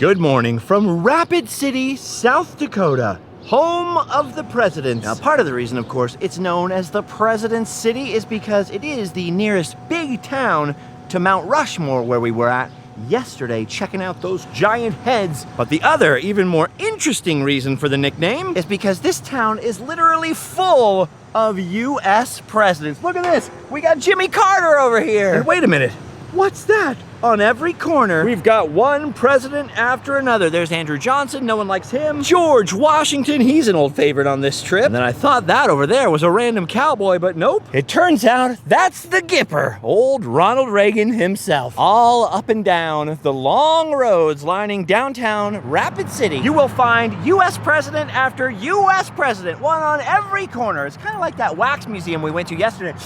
Good morning from Rapid City, South Dakota, home of the presidents. Now, part of the reason, of course, it's known as the President's City is because it is the nearest big town to Mount Rushmore, where we were at yesterday checking out those giant heads. But the other, even more interesting reason for the nickname is because this town is literally full of U.S. presidents. Look at this. We got Jimmy Carter over here. And wait a minute. What's that? On every corner, we've got one president after another. There's Andrew Johnson, no one likes him. George Washington, he's an old favorite on this trip. And then I thought that over there was a random cowboy, but nope. It turns out that's the Gipper, old Ronald Reagan himself. All up and down the long roads lining downtown Rapid City, you will find U.S. president after U.S. president, one on every corner. It's kind of like that wax museum we went to yesterday.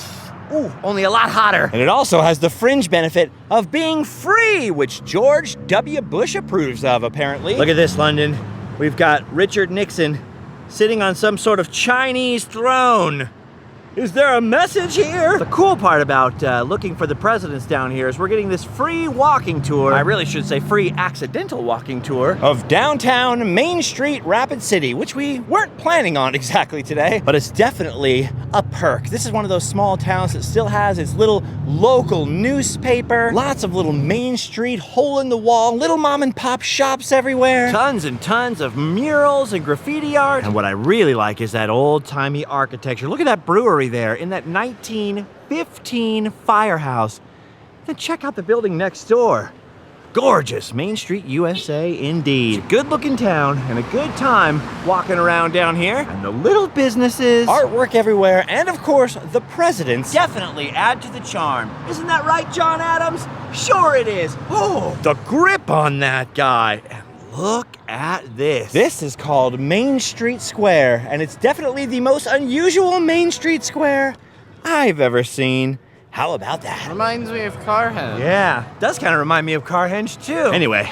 Ooh, only a lot hotter. And it also has the fringe benefit of being free, which George W. Bush approves of, apparently. Look at this, London. We've got Richard Nixon sitting on some sort of Chinese throne. Is there a message here? The cool part about looking for the presidents down here is we're getting this free walking tour. I really should say free accidental walking tour of downtown Main Street, Rapid City, which we weren't planning on exactly today, but it's definitely a perk. This is one of those small towns that still has its little local newspaper, lots of little Main Street, hole in the wall, little mom and pop shops everywhere, tons and tons of murals and graffiti art. And what I really like is that old-timey architecture. Look at that brewery there in that 1915 firehouse. Then check out the building next door. Gorgeous. Main Street, USA, indeed. It's a good-looking town and a good time walking around down here. And the little businesses, artwork everywhere, and of course, the presidents definitely add to the charm. Isn't that right, John Adams? Sure it is. Oh, the grip on that guy. Look at this. This is called Main Street Square, and it's definitely the most unusual Main Street Square I've ever seen. How about that? Reminds me of Carhenge. Yeah, does kind of remind me of Carhenge too. Anyway,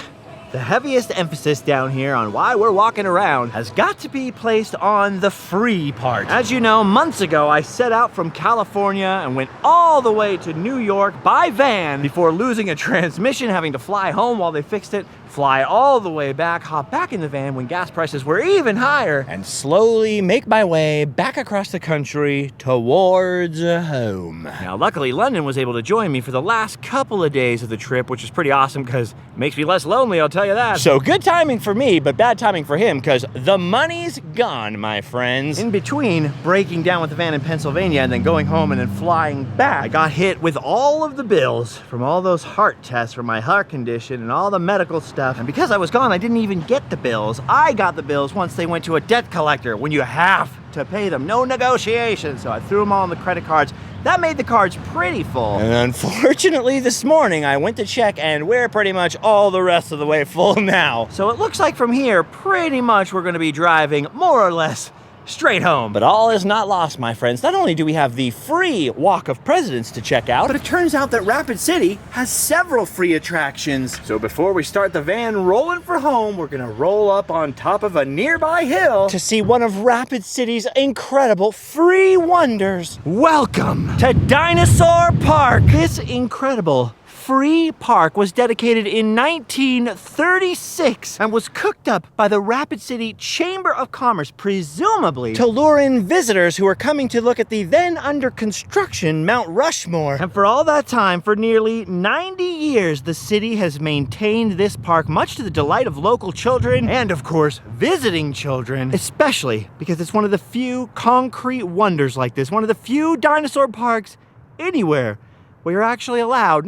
the heaviest emphasis down here on why we're walking around has got to be placed on the free part. As you know, months ago, I set out from California and went all the way to New York by van before losing a transmission, having to fly home while they fixed it, fly all the way back, hop back in the van when gas prices were even higher, and slowly make my way back across the country towards home. Now, luckily, London was able to join me for the last couple of days of the trip, which is pretty awesome because it makes me less lonely, I'll tell you that. So good timing for me, but bad timing for him because the money's gone, my friends. In between breaking down with the van in Pennsylvania and then going home and then flying back, I got hit with all of the bills from all those heart tests for my heart condition and all the medical stuff. And because I was gone, I didn't even get the bills. I got the bills once they went to a debt collector when you have to pay them. No negotiation. So I threw them all on the credit cards. That made the cards pretty full. And unfortunately, this morning, I went to check and we're pretty much all the rest of the way full now. So it looks like from here, pretty much we're gonna be driving more or less straight home. But all is not lost, my friends. Not only do we have the free Walk of Presidents to check out, but it turns out that Rapid City has several free attractions. So before we start the van rolling for home, we're gonna roll up on top of a nearby hill to see one of Rapid City's incredible free wonders. Welcome to Dinosaur Park. This incredible free park was dedicated in 1936 and was cooked up by the Rapid City Chamber of Commerce, presumably to lure in visitors who are coming to look at the then under construction Mount Rushmore. And for all that time, for nearly 90 years, the city has maintained this park, much to the delight of local children and, of course, visiting children, especially because it's one of the few concrete wonders like this, one of the few dinosaur parks anywhere where you're actually allowed,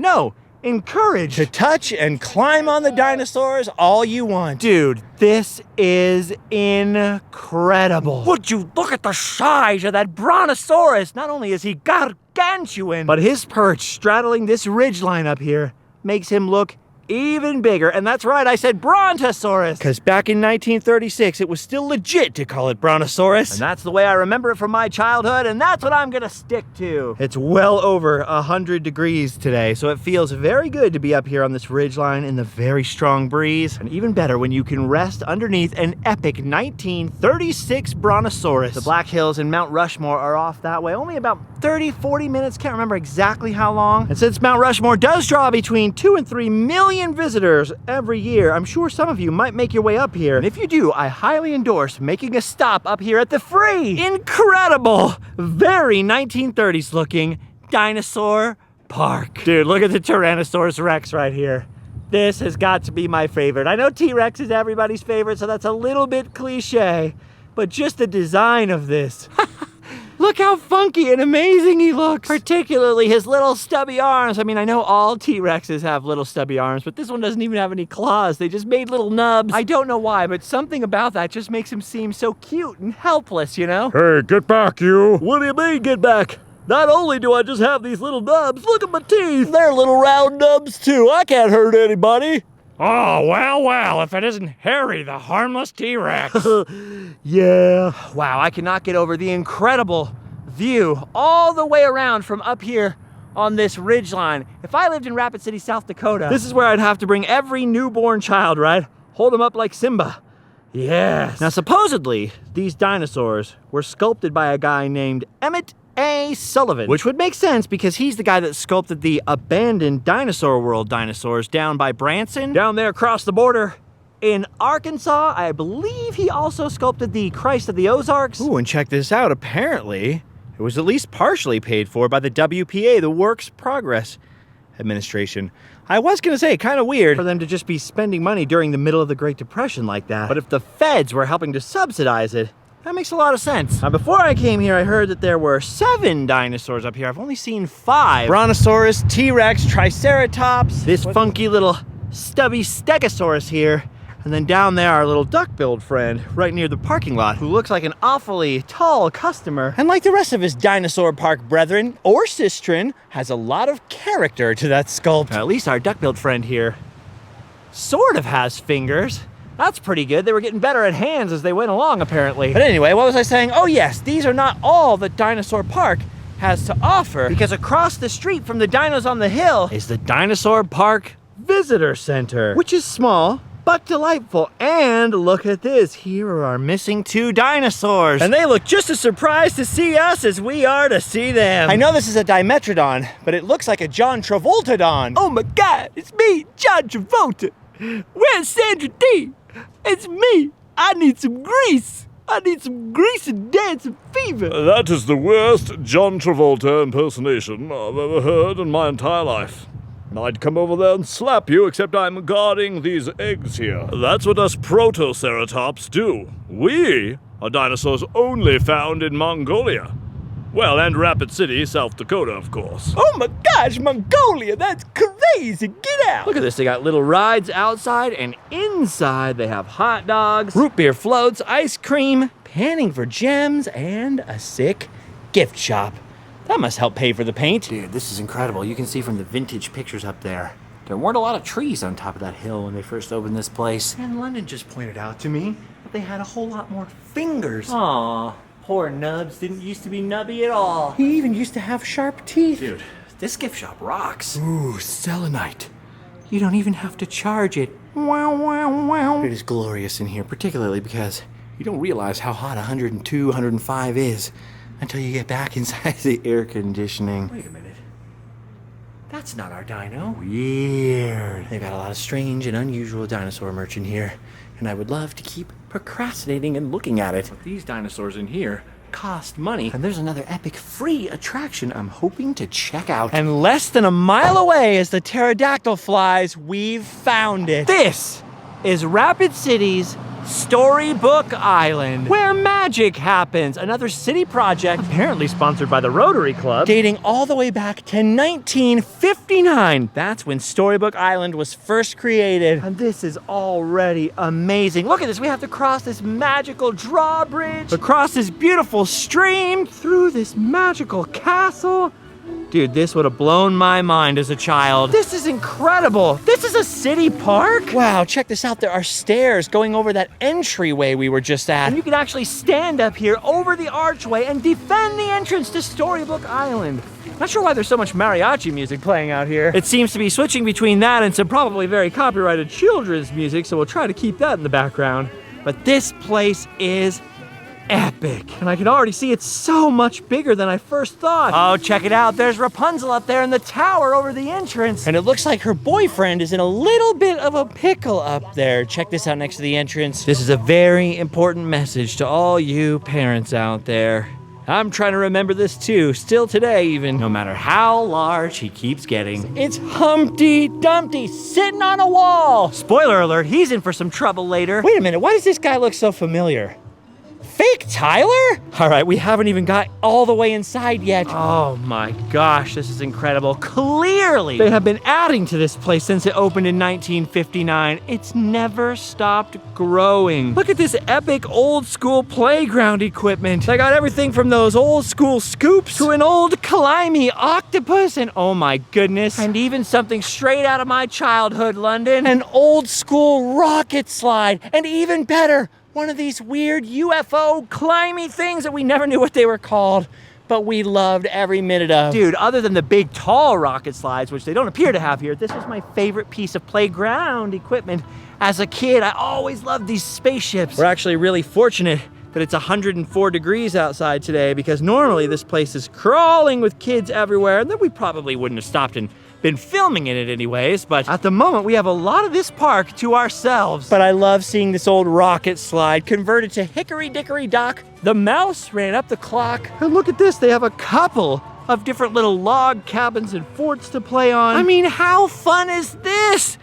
encouraged to touch and climb on the dinosaurs all you want. Dude, this is incredible. Would you look at the size of that brontosaurus? Not only is he gargantuan, but his perch straddling this ridgeline up here makes him look even bigger. And that's right, I said brontosaurus, because back in 1936 it was still legit to call it brontosaurus, and that's the way I remember it from my childhood, and that's what I'm gonna stick to. It's well over 100 degrees today, so it feels very good to be up here on this ridgeline in the very strong breeze, and even better when you can rest underneath an epic 1936 brontosaurus. The Black Hills and Mount Rushmore are off that way, only about 30-40 minutes, can't remember exactly how long. And since Mount Rushmore does draw between 2 and 3 million million visitors every year. I'm sure some of you might make your way up here. And if you do, I highly endorse making a stop up here at the free, incredible, very 1930s looking Dinosaur Park. Dude, look at the Tyrannosaurus Rex right here. This has got to be my favorite. I know T-Rex is everybody's favorite, so that's a little bit cliche, but just the design of this. Look how funky and amazing he looks. Particularly his little stubby arms. I mean, I know all T-Rexes have little stubby arms, but this one doesn't even have any claws. They just made little nubs. I don't know why, but something about that just makes him seem so cute and helpless, you know? Hey, get back, you! What do you mean, get back? Not only do I just have these little nubs, look at my teeth. They're little round nubs too. I can't hurt anybody. Oh, well, if it isn't Harry, the harmless T-Rex. Yeah. Wow, I cannot get over the incredible view all the way around from up here on this ridgeline. If I lived in Rapid City, South Dakota, this is where I'd have to bring every newborn child, right? Hold them up like Simba. Yes. Now, supposedly, these dinosaurs were sculpted by a guy named Emmett A. Sullivan, which would make sense because he's the guy that sculpted the abandoned Dinosaur World dinosaurs down by Branson, down there across the border in Arkansas. I believe he also sculpted the Christ of the Ozarks. Ooh, and check this out. Apparently, it was at least partially paid for by the WPA, the Works Progress Administration. I was gonna say, kind of weird for them to just be spending money during the middle of the Great Depression like that. But if the feds were helping to subsidize it, that makes a lot of sense. Now, before I came here, I heard that there were 7 dinosaurs up here. I've only seen 5. Brontosaurus, T-Rex, Triceratops, this funky little stubby Stegosaurus here, and then down there, our little duck-billed friend right near the parking lot, who looks like an awfully tall customer. And like the rest of his Dinosaur Park brethren, or sistren, has a lot of character to that sculpt. At least our duck-billed friend here sort of has fingers. That's pretty good. They were getting better at hands as they went along, apparently. But anyway, what was I saying? Oh yes, these are not all that Dinosaur Park has to offer, because across the street from the Dinos on the Hill is the Dinosaur Park Visitor Center, which is small, but delightful. And look at this, here are our missing 2 dinosaurs. And they look just as surprised to see us as we are to see them. I know this is a Dimetrodon, but it looks like a John Travoltadon. Oh my God, it's me, John Travolta. Where's Sandra Dee? It's me. I need some grease. I need some grease and dancing fever. That is the worst John Travolta impersonation I've ever heard in my entire life. I'd come over there and slap you, except I'm guarding these eggs here. That's what us Protoceratops do. We are dinosaurs only found in Mongolia. Well, and Rapid City, South Dakota, of course. Oh my gosh, Mongolia, that's crazy. Get out. Look at this, they got little rides outside, and inside they have hot dogs, root beer floats, ice cream, panning for gems, and a sick gift shop. That must help pay for the paint. Dude, this is incredible. You can see from the vintage pictures up there, there weren't a lot of trees on top of that hill when they first opened this place. And London just pointed out to me that they had a whole lot more fingers. Aw. Poor Nubs didn't used to be nubby at all. He even used to have sharp teeth. Dude, this gift shop rocks. Ooh, selenite. You don't even have to charge it. Wow, wow, wow. It is glorious in here, particularly because you don't realize how hot 102, 105 is until you get back inside the air conditioning. Wait a minute. That's not our dino. Weird. They've got a lot of strange and unusual dinosaur merch in here, and I would love to keep procrastinating and looking at it. But these dinosaurs in here cost money, and there's another epic free attraction I'm hoping to check out. And less than a mile away as the pterodactyl flies, we've found it. This is Rapid City's Storybook Island, where magic happens. Another city project, apparently sponsored by the Rotary Club, dating all the way back to 1959. That's when Storybook Island was first created. And this is already amazing. Look at this, we have to cross this magical drawbridge, across this beautiful stream, through this magical castle. Dude, this would have blown my mind as a child. This is incredible. This is a city park? Wow, check this out. There are stairs going over that entryway we were just at. And you can actually stand up here over the archway and defend the entrance to Storybook Island. Not sure why there's so much mariachi music playing out here. It seems to be switching between that and some probably very copyrighted children's music, so we'll try to keep that in the background. But this place is epic. And I can already see it's so much bigger than I first thought. Oh, check it out. There's Rapunzel up there in the tower over the entrance. And it looks like her boyfriend is in a little bit of a pickle up there. Check this out next to the entrance. This is a very important message to all you parents out there. I'm trying to remember this too, still today even, no matter how large he keeps getting. It's Humpty Dumpty sitting on a wall. Spoiler alert, he's in for some trouble later. Wait a minute, why does this guy look so familiar? Fake Tyler? All right, we haven't even got all the way inside yet. Oh my gosh, this is incredible. Clearly, they have been adding to this place since it opened in 1959. It's never stopped growing. Look at this epic old school playground equipment. I got everything from those old school scoops to an old climby octopus, and oh my goodness, and even something straight out of my childhood, London, an old school rocket slide, and even better, one of these weird UFO climby things that we never knew what they were called, but we loved every minute of. Dude, other than the big tall rocket slides, which they don't appear to have here, this was my favorite piece of playground equipment. As a kid, I always loved these spaceships. We're actually really fortunate that it's 104 degrees outside today, because normally this place is crawling with kids everywhere, and then we probably wouldn't have stopped and been filming in it anyways, but at the moment we have a lot of this park to ourselves. But I love seeing this old rocket slide converted to Hickory Dickory Dock. The mouse ran up the clock. And look at this, they have a couple of different little log cabins and forts to play on. I mean, how fun is this?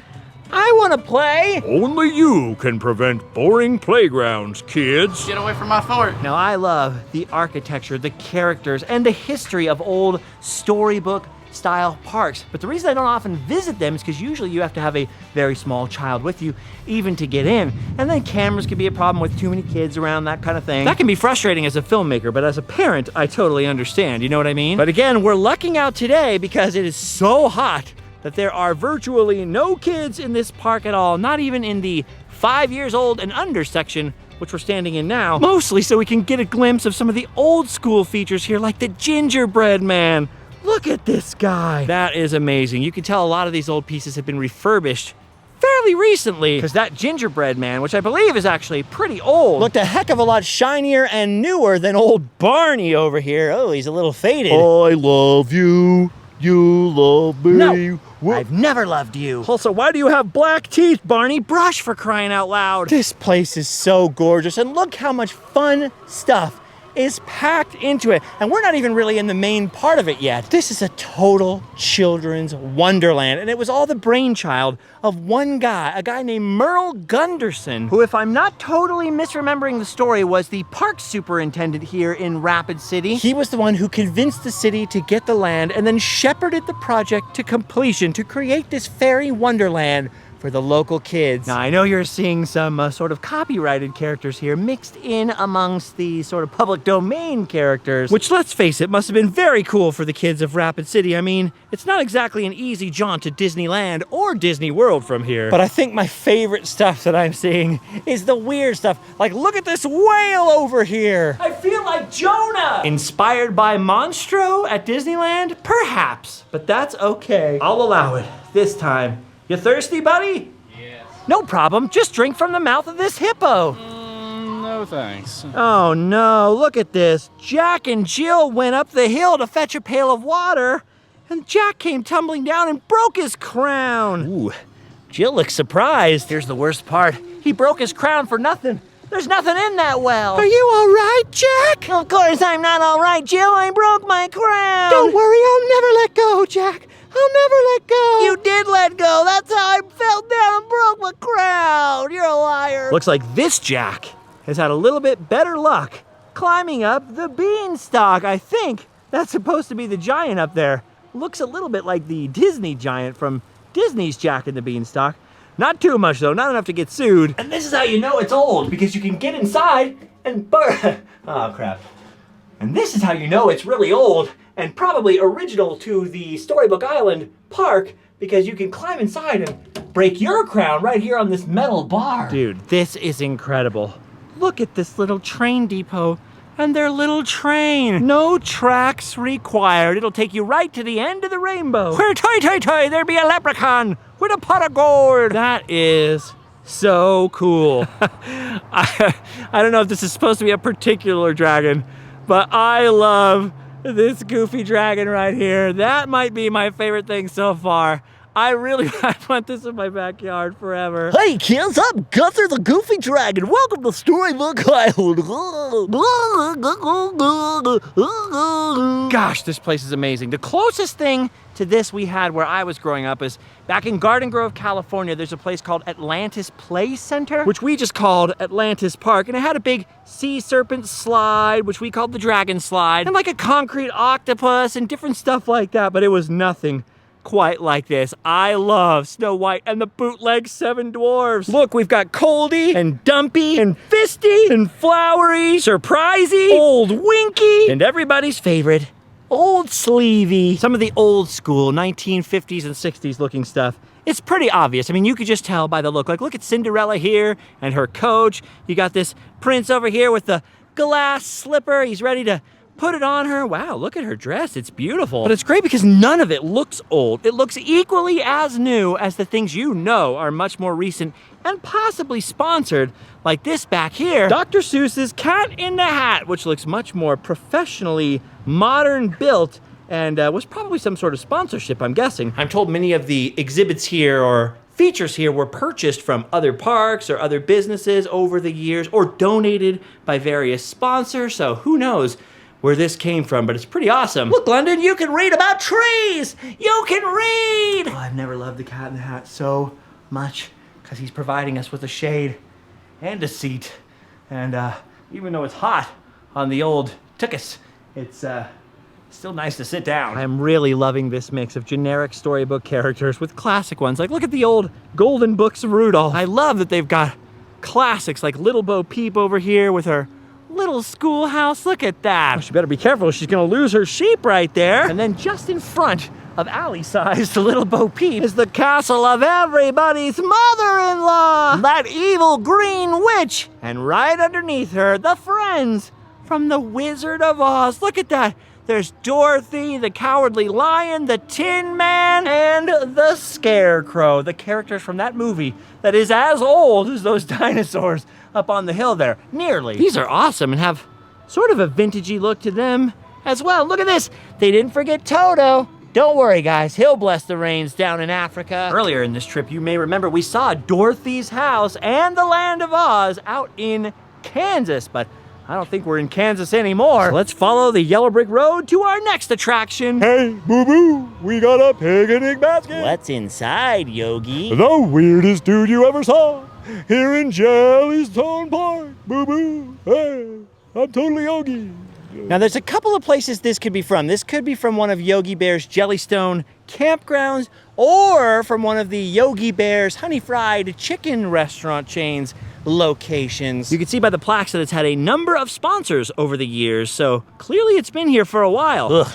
I want to play. Only you can prevent boring playgrounds, kids. Get away from my fort. Now, I love the architecture, the characters, and the history of old storybook style parks. But the reason I don't often visit them is because usually you have to have a very small child with you even to get in. And then cameras can be a problem with too many kids around, that kind of thing. That can be frustrating as a filmmaker, but as a parent, I totally understand. You know what I mean? But again, we're lucking out today because it is so hot that there are virtually no kids in this park at all, not even in the 5 years old and under section, which we're standing in now, mostly so we can get a glimpse of some of the old school features here, like the gingerbread man. Look at this guy. That is amazing. You can tell a lot of these old pieces have been refurbished fairly recently, because that gingerbread man, which I believe is actually pretty old, looked a heck of a lot shinier and newer than old Barney over here. Oh, he's a little faded. I love you. You love me. No, I've never loved you. Also, why do you have black teeth, Barney? Brush, for crying out loud. This place is so gorgeous, and look how much fun stuff is packed into it. And we're not even really in the main part of it yet. This is a total children's wonderland, and it was all the brainchild of one guy, a guy named Merle Gunderson, who, if I'm not totally misremembering the story, was the park superintendent here in Rapid City. He was the one who convinced the city to get the land and then shepherded the project to completion to create this fairy wonderland for the local kids. Now, I know you're seeing some sort of copyrighted characters here mixed in amongst the sort of public domain characters, which, let's face it, must have been very cool for the kids of Rapid City. I mean, it's not exactly an easy jaunt to Disneyland or Disney World from here. But I think my favorite stuff that I'm seeing is the weird stuff. Like, look at this whale over here. I feel like Jonah. Inspired by Monstro at Disneyland? Perhaps, but that's okay. I'll allow it this time. You thirsty, buddy? Yes. No problem. Just drink from the mouth of this hippo. No thanks. Oh no, look at this. Jack and Jill went up the hill to fetch a pail of water, and Jack came tumbling down and broke his crown. Ooh, Jill looks surprised. Here's the worst part. He broke his crown for nothing. There's nothing in that well. Are you all right, Jack? Of course I'm not all right, Jill. I broke my crown. Don't worry, I'll never let go, Jack. I'll never let go. You did let go. That's how I fell down and broke my crown. You're a liar. Looks like this Jack has had a little bit better luck climbing up the beanstalk. I think that's supposed to be the giant up there. Looks a little bit like the Disney giant from Disney's Jack and the Beanstalk. Not too much though, not enough to get sued. And this is how you know it's old, because you can get inside and oh crap. And this is how you know it's really old, and probably original to the Storybook Island park, because you can climb inside and break your crown right here on this metal bar. Dude, this is incredible. Look at this little train depot and their little train. No tracks required. It'll take you right to the end of the rainbow. Where toy, there be a leprechaun with a pot of gold. That is So cool. I don't know if this is supposed to be a particular dragon, but I love this goofy dragon right here. That might be my favorite thing so far. I want this in my backyard forever. Hey kids, I'm Gunther the Goofy Dragon. Welcome to Storybook Island. Gosh, this place is amazing. The closest thing to this we had where I was growing up is back in Garden Grove, California. There's a place called Atlantis Play Center, which we just called Atlantis Park, and it had a big sea serpent slide, which we called the Dragon Slide, and like a concrete octopus and different stuff like that, but it was nothing quite like this. I love Snow White and the bootleg Seven Dwarfs. Look, we've got Coldy and Dumpy and Fisty and Flowery, Surprisey, Old Winky, and everybody's favorite, Old Sleevey. Some of the old school 1950s and 60s looking stuff. It's pretty obvious. I mean, you could just tell by the look. Like, look at Cinderella here and her coach. You got this prince over here with the glass slipper. He's ready to put it on her. Wow, look at her dress. It's beautiful. But it's great because none of it looks old. It looks equally as new as the things you know are much more recent and possibly sponsored, like this back here, Dr. Seuss's Cat in the Hat, which looks much more professionally modern built and was probably some sort of sponsorship, I'm guessing. I'm told many of the exhibits here or features here were purchased from other parks or other businesses over the years or donated by various sponsors, so who knows where this came from, but it's pretty awesome. Look, London, you can read about trees! You can read! Oh, I've never loved the Cat in the Hat so much because he's providing us with a shade and a seat. And even though it's hot on the old tuchus, it's still nice to sit down. I'm really loving this mix of generic storybook characters with classic ones. Like, look at the old golden books of Rudolph. I love that they've got classics like Little Bo Peep over here with her little schoolhouse. Look at that. Oh, she better be careful. She's gonna lose her sheep right there. And then just in front of Alley-sized Little Bo Peep is the castle of everybody's mother-in-law, that evil green witch. And right underneath her, the friends from the Wizard of Oz. Look at that. There's Dorothy, the Cowardly Lion, the Tin Man, and the Scarecrow, the characters from that movie that is as old as those dinosaurs up on the hill there, nearly. These are awesome and have sort of a vintagey look to them as well. Look at this. They didn't forget Toto. Don't worry, guys. He'll bless the rains down in Africa. Earlier in this trip, you may remember we saw Dorothy's house and the Land of Oz out in Kansas, but I don't think we're in Kansas anymore. So let's follow the yellow brick road to our next attraction. Hey, boo-boo, we got a picnic basket. What's inside, Yogi? The weirdest dude you ever saw here in Jellystone Park, boo-boo. Hey, I'm totally Yogi. Now, there's a couple of places this could be from. This could be from one of Yogi Bear's Jellystone campgrounds or from one of the Yogi Bear's Honey Fried Chicken restaurant chains locations. You can see by the plaques that it's had a number of sponsors over the years, so clearly it's been here for a while. Ugh.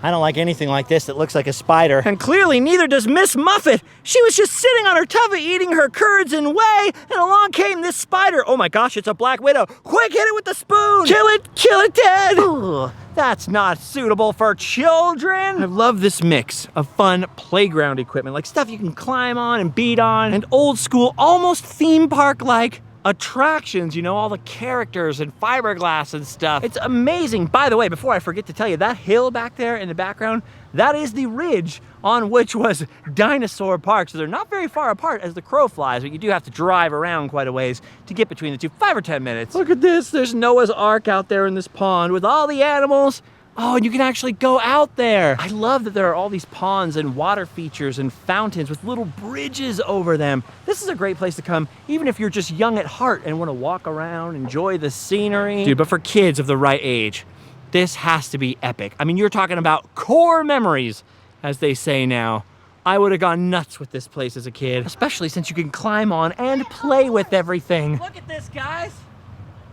I don't like anything like this that looks like a spider. And clearly neither does Miss Muffet. She was just sitting on her tubby eating her curds and whey, and along came this spider. Oh my gosh, it's a black widow. Quick, hit it with the spoon. Kill it dead. Ugh, that's not suitable for children. I love this mix of fun playground equipment, like stuff you can climb on and beat on, and old school, almost theme park-like attractions, you know, all the characters and fiberglass and stuff. It's amazing. By the way, before I forget to tell you, that hill back there in the background, that is the ridge on which was Dinosaur Park. So they're not very far apart as the crow flies, but you do have to drive around quite a ways to get between the two, 5 or 10 minutes. Look at this. There's Noah's Ark out there in this pond with all the animals. Oh, and you can actually go out there. I love that there are all these ponds and water features and fountains with little bridges over them. This is a great place to come, even if you're just young at heart and want to walk around, enjoy the scenery. Dude, but for kids of the right age, this has to be epic. I mean, you're talking about core memories, as they say now. I would have gone nuts with this place as a kid, especially since you can climb on and play with everything. Look at this, guys.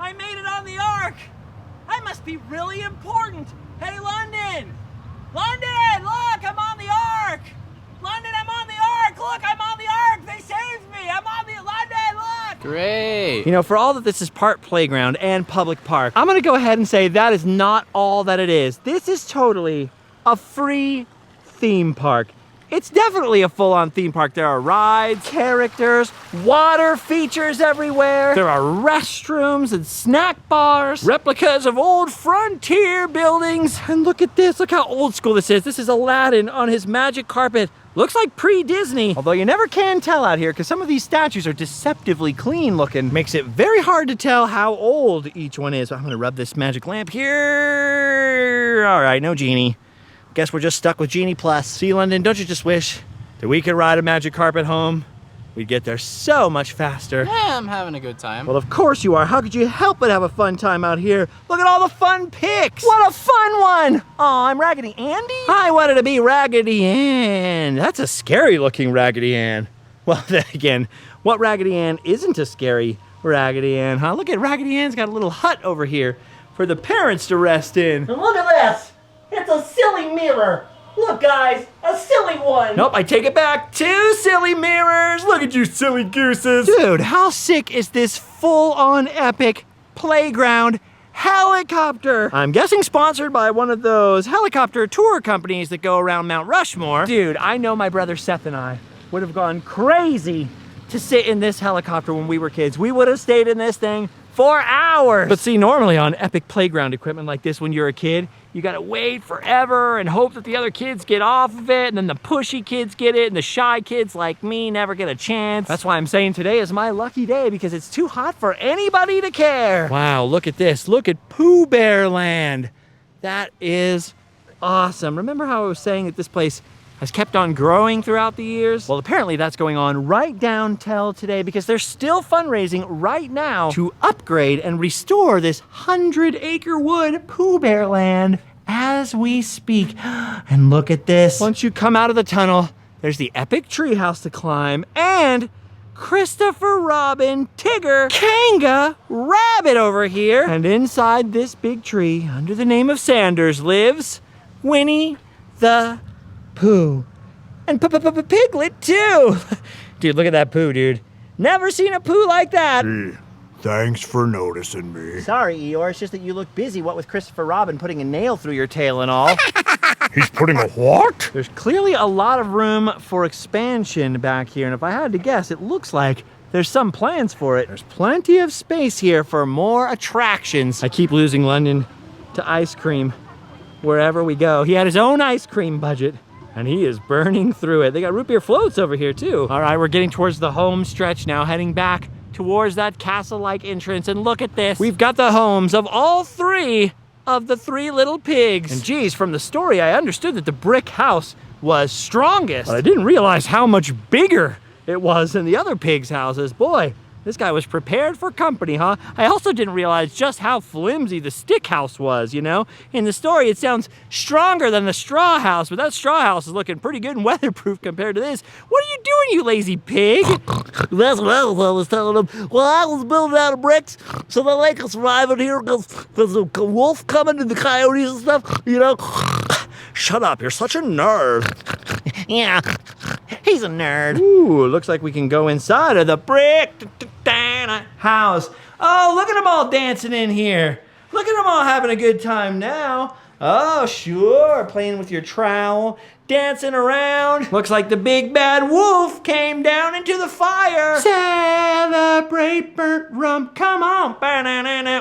I made it on the Ark. I must be really important. Hey, London! London, look, I'm on the Ark! London, I'm on the Ark! Look, I'm on the Ark! They saved me! I'm on the... London, look! Great. You know, for all that this is part playground and public park, I'm gonna go ahead and say that is not all that it is. This is totally a free theme park. It's definitely a full-on theme park. There are rides, characters, water features everywhere. There are restrooms and snack bars, replicas of old frontier buildings. And look at this, look how old school this is. This is Aladdin on his magic carpet. Looks like pre-Disney. Although you never can tell out here because some of these statues are deceptively clean looking. Makes it very hard to tell how old each one is. I'm gonna rub this magic lamp here. All right, no genie. Guess we're just stuck with Genie Plus. See, London, don't you just wish that we could ride a magic carpet home? We'd get there so much faster. Yeah, I'm having a good time. Well, of course you are. How could you help but have a fun time out here? Look at all the fun pics. What a fun one. Aw, I'm Raggedy Andy? I wanted to be Raggedy Ann. That's a scary looking Raggedy Ann. Well, then again, what Raggedy Ann isn't a scary Raggedy Ann, huh? Look at Raggedy Ann's got a little hut over here for the parents to rest in. And look at this. It's a silly mirror. Look, guys, a silly one. Nope, I take it back. 2 silly mirrors. Look at you silly gooses. Dude, how sick is this full-on epic playground helicopter? I'm guessing sponsored by one of those helicopter tour companies that go around Mount Rushmore. Dude, I know my brother Seth and I would have gone crazy to sit in this helicopter when we were kids. We would have stayed in this thing for hours. But see, normally on epic playground equipment like this when you're a kid, you gotta wait forever and hope that the other kids get off of it, and then the pushy kids get it, and the shy kids like me never get a chance. That's why I'm saying today is my lucky day, because it's too hot for anybody to care. Wow, look at this. Look at Pooh Bear Land. That is awesome. Remember how I was saying that this place has kept on growing throughout the years? Well, apparently that's going on right down till today, because they're still fundraising right now to upgrade and restore this 100-acre wood Pooh Bear Land as we speak. And look at this. Once you come out of the tunnel, there's the epic treehouse to climb, and Christopher Robin, Tigger, Kanga, Rabbit over here. And inside this big tree, under the name of Sanders, lives Winnie the Pooh. And Piglet too. Dude, look at that Pooh, dude. Never seen a Pooh like that. Thanks for noticing me. Sorry, Eeyore, it's just that you look busy, what with Christopher Robin putting a nail through your tail and all. He's putting a what? There's clearly a lot of room for expansion back here, and if I had to guess, it looks like there's some plans for it. There's plenty of space here for more attractions. I keep losing London to ice cream wherever we go. He had his own ice cream budget, and he is burning through it. They got root beer floats over here too. All right, we're getting towards the home stretch now, heading back towards that castle-like entrance, and look at this. We've got the homes of all 3 of the 3 little pigs. And geez, from the story, I understood that the brick house was strongest, but I didn't realize how much bigger it was than the other pigs' houses. Boy, this guy was prepared for company, huh? I also didn't realize just how flimsy the stick house was, you know? In the story, it sounds stronger than the straw house, but that straw house is looking pretty good and weatherproof compared to this. What are you doing, you lazy pig? That's what I was telling him. Well, I was building out of bricks so that they could survive in here because the wolf coming and the coyotes and stuff, you know? Shut up, you're such a nerd. Yeah, he's a nerd. Ooh, looks like we can go inside of the brick house. Oh, look at them all dancing in here. Look at them all having a good time now. Oh, sure, playing with your trowel, dancing around. Looks like the big bad wolf came down into the fire. Celebrate burnt rump, come on.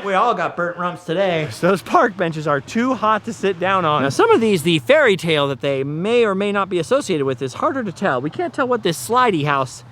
We all got burnt rumps today. Those park benches are too hot to sit down on. Now, some of these, the fairy tale that they may or may not be associated with is harder to tell. We can't tell what this slidey house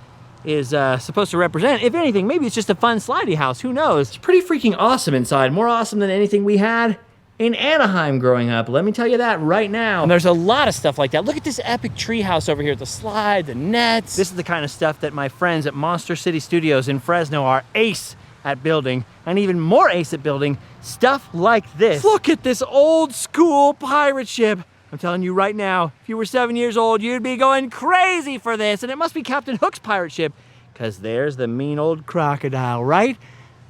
is supposed to represent. If anything, maybe it's just a fun slidey house, who knows? It's pretty freaking awesome inside, more awesome than anything we had in Anaheim growing up, let me tell you that right now. And there's a lot of stuff like that. Look at this epic treehouse over here, the slide, the nets. This is the kind of stuff that my friends at Monster City Studios in Fresno are ace at building, and even more ace at building stuff like this. Look at this old school pirate ship. I'm telling you right now, if you were 7 years old, you'd be going crazy for this, and it must be Captain Hook's pirate ship, because there's the mean old crocodile right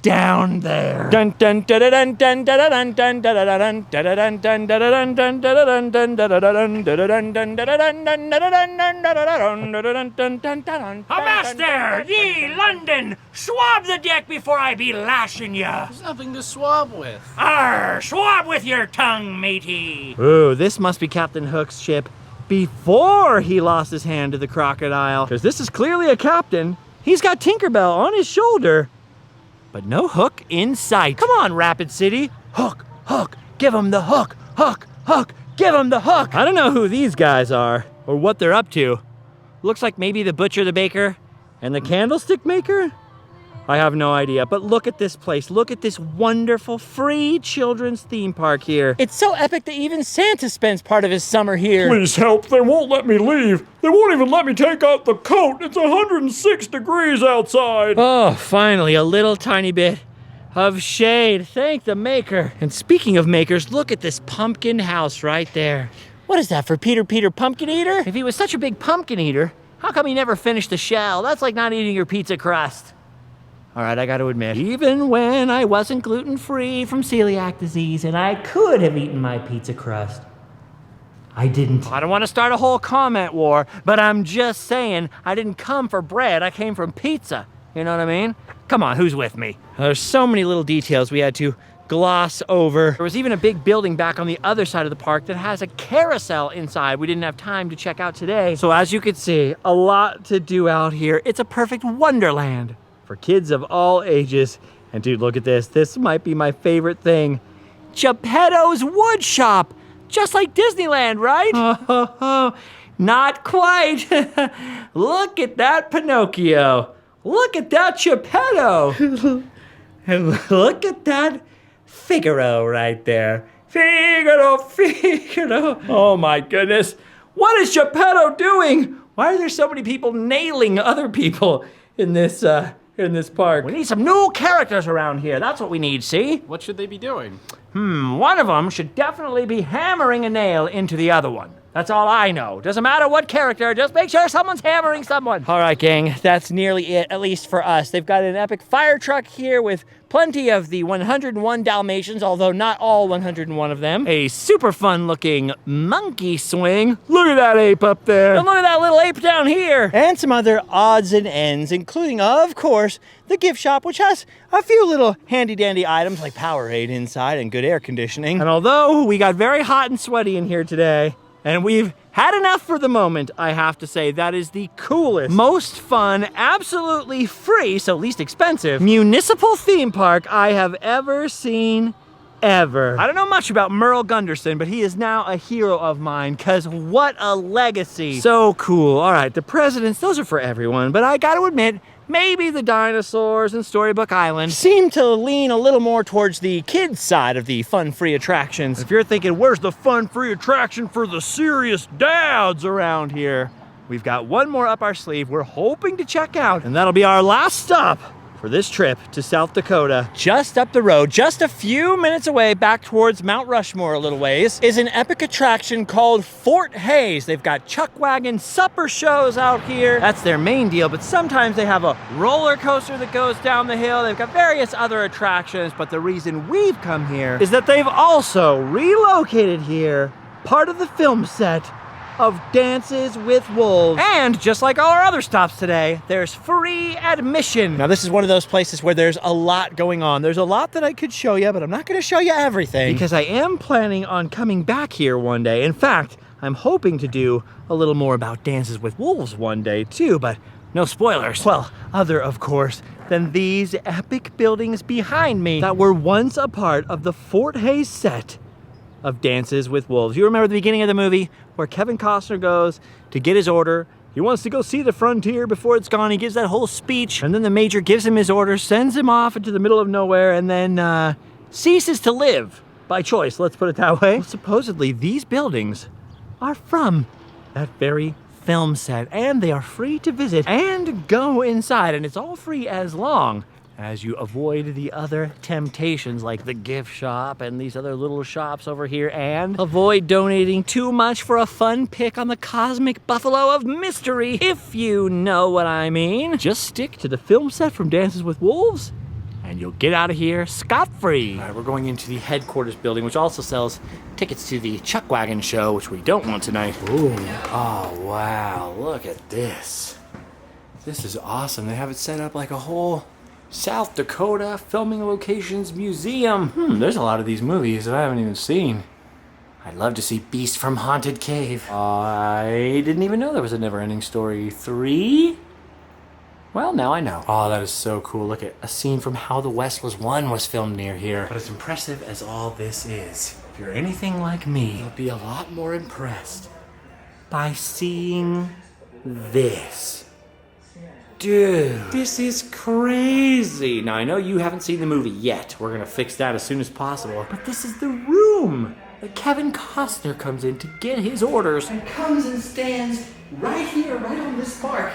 down there. Dun dun dun dun dun dun dun dun dun dun dun dun dun dun dun dun dun dun dun. Avast there, ye London! Swab the deck before I be lashing ya. There's nothing to swab with. Arr, swab with your tongue, matey. Ooh, this must be Captain Hook's ship before he lost his hand to the crocodile. Because this is clearly a captain. He's got Tinkerbell on his shoulder, but no hook in sight. Come on, Rapid City. Hook, hook, give him the hook, hook, hook, give him the hook. I don't know who these guys are or what they're up to. Looks like maybe the butcher, the baker, and the candlestick maker? I have no idea, but look at this place. Look at this wonderful free children's theme park here. It's so epic that even Santa spends part of his summer here. Please help, they won't let me leave. They won't even let me take out the coat. It's 106 degrees outside. Oh, finally, a little tiny bit of shade. Thank the maker. And speaking of makers, look at this pumpkin house right there. What is that, for Peter Pumpkin Eater? If he was such a big pumpkin eater, how come he never finished the shell? That's like not eating your pizza crust. All right, I got to admit, even when I wasn't gluten-free from celiac disease and I could have eaten my pizza crust, I didn't. I don't want to start a whole comment war, but I'm just saying I didn't come for bread, I came from pizza. You know what I mean? Come on, who's with me? There's so many little details we had to gloss over. There was even a big building back on the other side of the park that has a carousel inside we didn't have time to check out today. So as you can see, a lot to do out here. It's a perfect wonderland for kids of all ages. And dude, look at this. This might be my favorite thing. Geppetto's Wood Shop. Just like Disneyland, right? Not quite. Look at that Pinocchio. Look at that Geppetto. And look at that Figaro right there. Figaro, Figaro. Oh my goodness. What is Geppetto doing? Why are there so many people nailing other people in this park? We need some new characters around here. That's what we need, see? What should they be doing? One of them should definitely be hammering a nail into the other one. That's all I know. Doesn't matter what character, just make sure someone's hammering someone. All right, gang, that's nearly it, at least for us. They've got an epic fire truck here with plenty of the 101 Dalmatians, although not all 101 of them. A super fun looking monkey swing. Look at that ape up there. And look at that little ape down here. And some other odds and ends, including, of course, the gift shop, which has a few little handy dandy items like Powerade inside and good air conditioning. And although we got very hot and sweaty in here today, and we've had enough for the moment, I have to say that is the coolest, most fun, absolutely free, so least expensive, municipal theme park I have ever seen, ever. I don't know much about Merle Gunderson, but he is now a hero of mine, cause what a legacy. So cool. All right, the presidents, those are for everyone, but I gotta admit, maybe the Dinosaurs and Storybook Island seem to lean a little more towards the kids' side of the fun-free attractions. If you're thinking, where's the fun-free attraction for the serious dads around here? We've got one more up our sleeve we're hoping to check out, and that'll be our last stop for this trip to South Dakota. Just up the road, just a few minutes away, back towards Mount Rushmore a little ways, is an epic attraction called Fort Hays. They've got chuck wagon supper shows out here. That's their main deal, but sometimes they have a roller coaster that goes down the hill. They've got various other attractions, but the reason we've come here is that they've also relocated here part of the film set of Dances with Wolves. And just like all our other stops today, there's free admission. Now this is one of those places where there's a lot going on. There's a lot that I could show you, but I'm not gonna show you everything because I am planning on coming back here one day. In fact, I'm hoping to do a little more about Dances with Wolves one day too, but no spoilers. Well, other of course than these epic buildings behind me that were once a part of the Fort Hays set of Dances with Wolves. You remember the beginning of the movie where Kevin Costner goes to get his order. He wants to go see the frontier before it's gone. He gives that whole speech, and then the major gives him his order, sends him off into the middle of nowhere, and then ceases to live by choice, let's put it that way. Well, supposedly these buildings are from that very film set, and they are free to visit and go inside, and it's all free as long as you avoid the other temptations like the gift shop and these other little shops over here, and avoid donating too much for a fun pick on the cosmic buffalo of mystery, if you know what I mean. Just stick to the film set from Dances with Wolves and you'll get out of here scot-free. All right, we're going into the headquarters building, which also sells tickets to the Chuck Wagon show, which we don't want tonight. Ooh, oh wow, look at this. This is awesome. They have it set up like a whole South Dakota Filming Locations Museum. There's a lot of these movies that I haven't even seen. I'd love to see Beast from Haunted Cave. I didn't even know there was a Neverending Story 3. Well, now I know. Oh, that is so cool. Look at a scene from How the West Was Won was filmed near here. But as impressive as all this is, if you're anything like me, you'll be a lot more impressed by seeing this. Dude, this is crazy. Now, I know you haven't seen the movie yet. We're gonna fix that as soon as possible. But this is the room that Kevin Costner comes in to get his orders and comes and stands right here, right on this mark,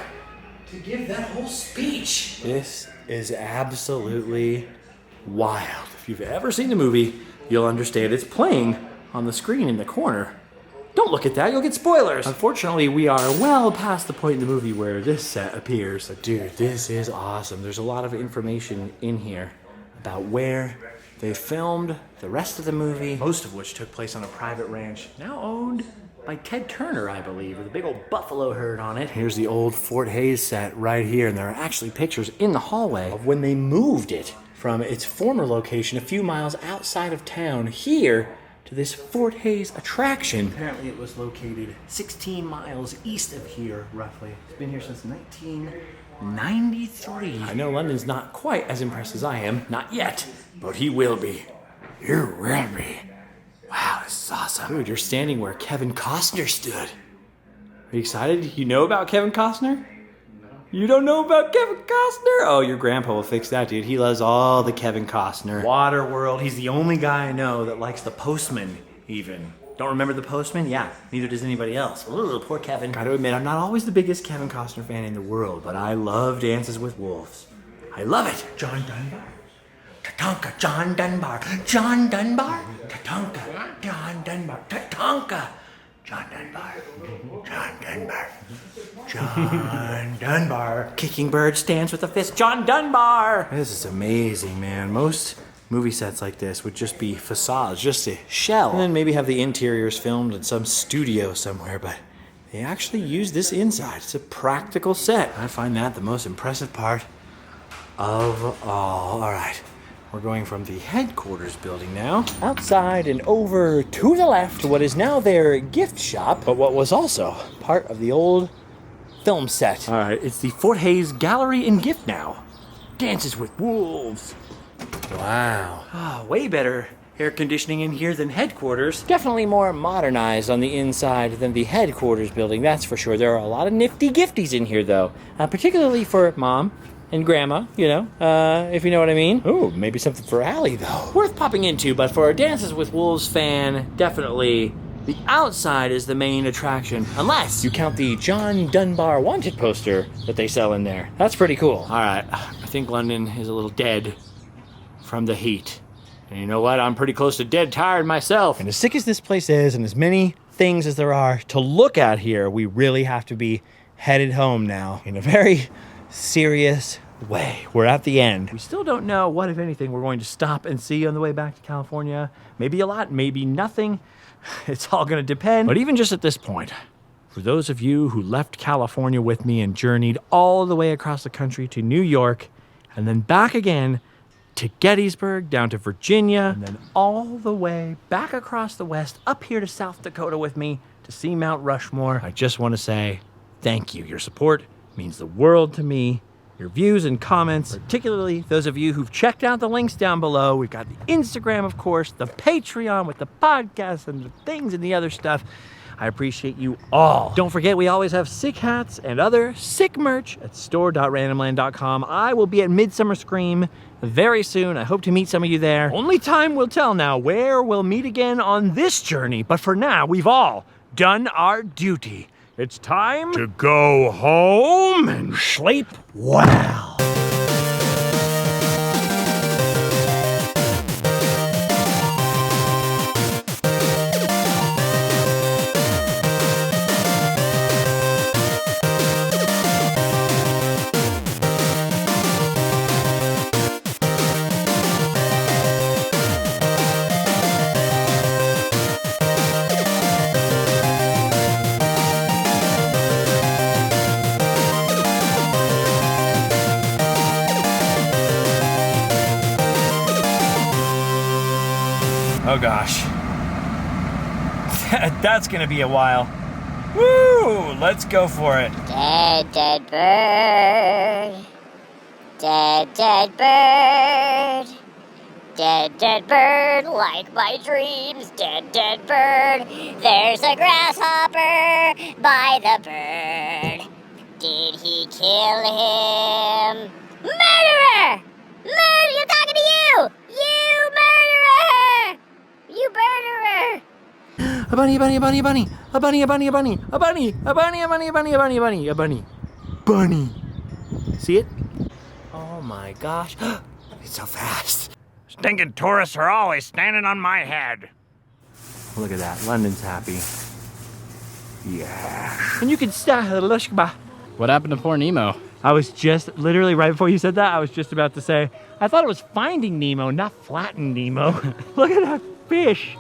to give that whole speech. This is absolutely wild. If you've ever seen the movie, you'll understand it's playing on the screen in the corner. Don't look at that, you'll get spoilers. Unfortunately, we are well past the point in the movie where this set appears. But dude, this is awesome. There's a lot of information in here about where they filmed the rest of the movie, most of which took place on a private ranch, now owned by Ted Turner, I believe, with a big old buffalo herd on it. Here's the old Fort Hays set right here, and there are actually pictures in the hallway of when they moved it from its former location a few miles outside of town here to this Fort Hays attraction. Apparently it was located 16 miles east of here, roughly. It's been here since 1993. I know London's not quite as impressed as I am, not yet, but he will be. You will be. Wow, this is awesome. Dude, you're standing where Kevin Costner stood. Are you excited? You know about Kevin Costner? You don't know about Kevin Costner? Oh, your grandpa will fix that, dude. He loves all the Kevin Costner. Waterworld. He's the only guy I know that likes the Postman, even. Don't remember the Postman? Yeah, neither does anybody else. Ooh, poor Kevin. Gotta admit, I'm not always the biggest Kevin Costner fan in the world, but I love Dances with Wolves. I love it. John Dunbar. Tatanka, John Dunbar. John Dunbar. Tatanka, John Dunbar. Tatanka. John Dunbar. John Dunbar. John Dunbar. Kicking bird stands with a fist. John Dunbar. This is amazing, man. Most movie sets like this would just be facades, just a shell. And then maybe have the interiors filmed in some studio somewhere, but they actually use this inside. It's a practical set. I find that the most impressive part of all. All right. We're going from the headquarters building now, outside and over to the left to what is now their gift shop, but what was also part of the old film set. All right, it's the Fort Hays Gallery and Gift now. Dances with Wolves. Wow. Oh, way better air conditioning in here than headquarters. Definitely more modernized on the inside than the headquarters building, that's for sure. There are a lot of nifty gifties in here, though, particularly for Mom and Grandma, you know, if you know what I mean. Ooh, maybe something for Allie, though. Worth popping into, but for a Dances with Wolves fan, definitely the outside is the main attraction, unless you count the John Dunbar wanted poster that they sell in there. That's pretty cool. All right, I think London is a little dead from the heat. And you know what? I'm pretty close to dead tired myself. And as sick as this place is, and as many things as there are to look at here, we really have to be headed home now in a very serious way. We're at the end. We still don't know what, if anything, we're going to stop and see on the way back to California. Maybe a lot, maybe nothing. It's all going to depend. But even just at this point, for those of you who left California with me and journeyed all the way across the country to New York and then back again to Gettysburg, down to Virginia, and then all the way back across the West up here to South Dakota with me to see Mount Rushmore, I just want to say thank you. Your support means the world to me. Your views and comments, particularly those of you who've checked out the links down below. We've got the Instagram, of course, the Patreon with the podcast and the things and the other stuff. I appreciate you all. Don't forget, we always have sick hats and other sick merch at store.randomland.com. I will be at Midsummer Scream very soon. I hope to meet some of you there. Only time will tell now where we'll meet again on this journey. But for now, we've all done our duty. It's time to go home and sleep well. Oh gosh. That's gonna be a while. Woo! Let's go for it. Dead, dead bird. Dead, dead bird. Dead, dead bird, like my dreams. Dead, dead bird. There's a grasshopper by the bird. Did he kill him? Murderer! Murderer! I'm talking to you! You murderer! You murderer! A bunny, a bunny, a bunny, a bunny. A bunny, a bunny, a bunny. A bunny, a bunny, a bunny, a bunny, a bunny, a bunny, a bunny. Bunny. See it? Oh my gosh. It's so fast. Stinking tourists are always standing on my head. Look at that. London's happy. Yeah. And you can stop. What happened to poor Nemo? I was just, literally right before you said that, I was just about to say, I thought it was Finding Nemo, not Flattening Nemo. Look at that fish.